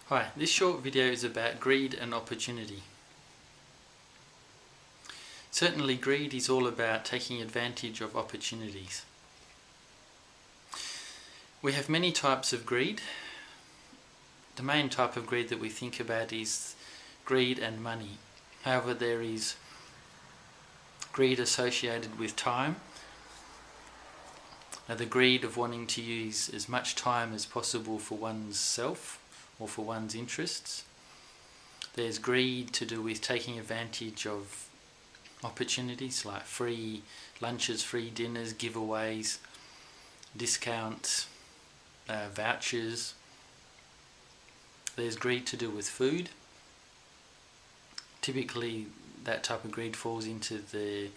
Hi, this short video is about greed and opportunity. Certainly greed is all about taking advantage of opportunities. We have many types of greed. The main type of greed that we think about is greed and money. However, there is greed associated with time. Now, the greed of wanting to use as much time as possible for one's self or for one's interests. There's greed to do with taking advantage of opportunities like free lunches, free dinners, giveaways, discounts, vouchers. There's greed to do with food. Typically that type of greed falls into the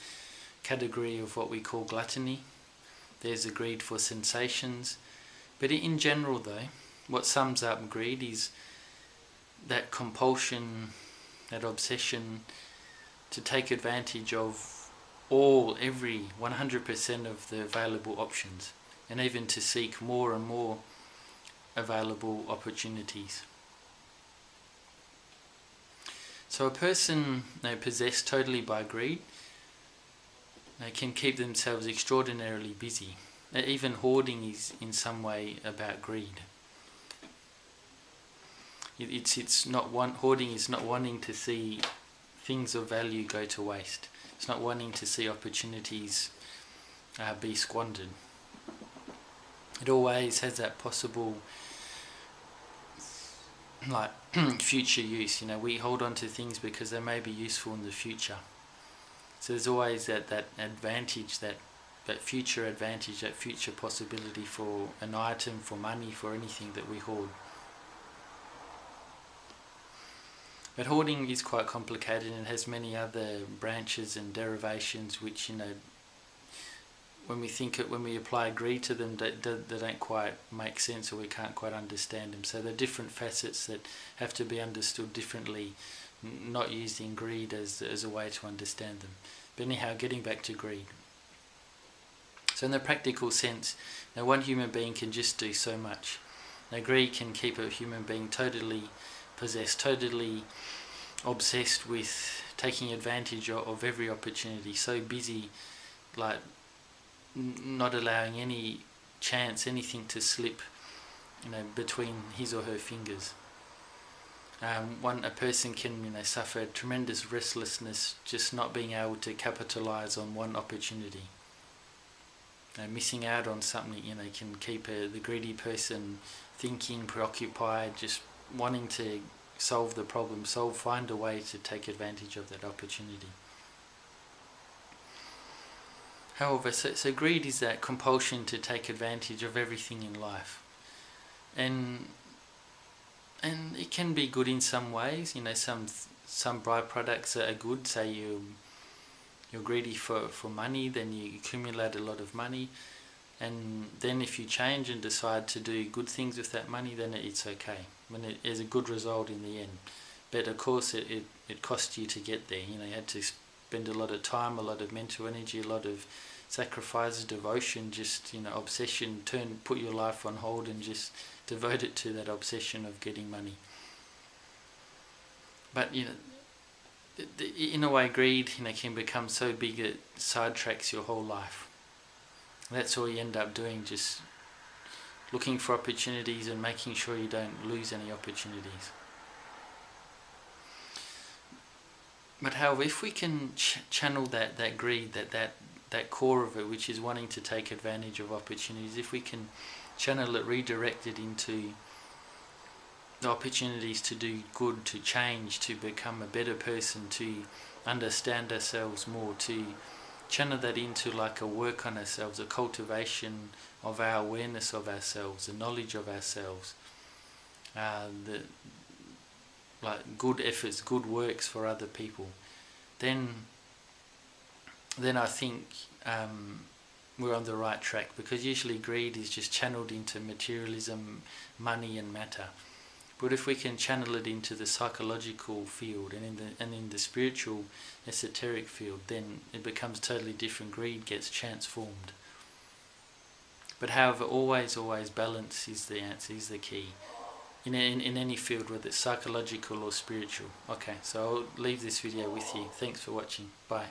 category of what we call gluttony. There's a greed for sensations. But in general though, what sums up greed is that compulsion, that obsession to take advantage of every 100% of the available options, and even to seek more and more available opportunities. So a person possessed totally by greed can keep themselves extraordinarily busy. Even hoarding is in some way about greed. Hoarding is not wanting to see things of value go to waste. It's not wanting to see opportunities be squandered. It always has that possible future use. We hold on to things because they may be useful in the future. So there's always that advantage, that future advantage, that future possibility for an item, for money, for anything that we hoard. But hoarding is quite complicated and has many other branches and derivations which, when we apply greed to them, they don't quite make sense, or we can't quite understand them. So there are different facets that have to be understood differently, not using greed as a way to understand them. But anyhow, getting back to greed. So in the practical sense, one human being can just do so much. Greed can keep a human being totally possessed, totally obsessed with taking advantage of every opportunity, so busy, not allowing any chance, anything to slip, between his or her fingers. A person can, suffer tremendous restlessness, just not being able to capitalize on one opportunity. Missing out on something, can keep the greedy person thinking, preoccupied, just wanting to solve the problem, find a way to take advantage of that opportunity. However, so greed is that compulsion to take advantage of everything in life, and it can be good in some ways. Some byproducts are good. Say you're greedy for money, then you accumulate a lot of money, and then if you change and decide to do good things with that money, then it's okay. When it is a good result in the end. But of course it cost you to get there. You had to spend a lot of time, a lot of mental energy, a lot of sacrifice, devotion, just obsession, put your life on hold and just devote it to that obsession of getting money. But in a way, greed can become so big it sidetracks your whole life. That's all you end up doing, just looking for opportunities and making sure you don't lose any opportunities. But however, if we can channel that greed, that core of it, which is wanting to take advantage of opportunities, if we can channel it, redirect it into the opportunities to do good, to change, to become a better person, to understand ourselves more, to channel that into a work on ourselves, a cultivation of our awareness of ourselves, the knowledge of ourselves, good efforts, good works for other people, then I think we're on the right track, because usually greed is just channeled into materialism, money and matter. But if we can channel it into the psychological field and in the spiritual, esoteric field, then it becomes totally different. Greed gets transformed. But however, always balance is the answer, is the key. in any field, whether it's psychological or spiritual. Okay, so I'll leave this video with you. Thanks for watching. Bye.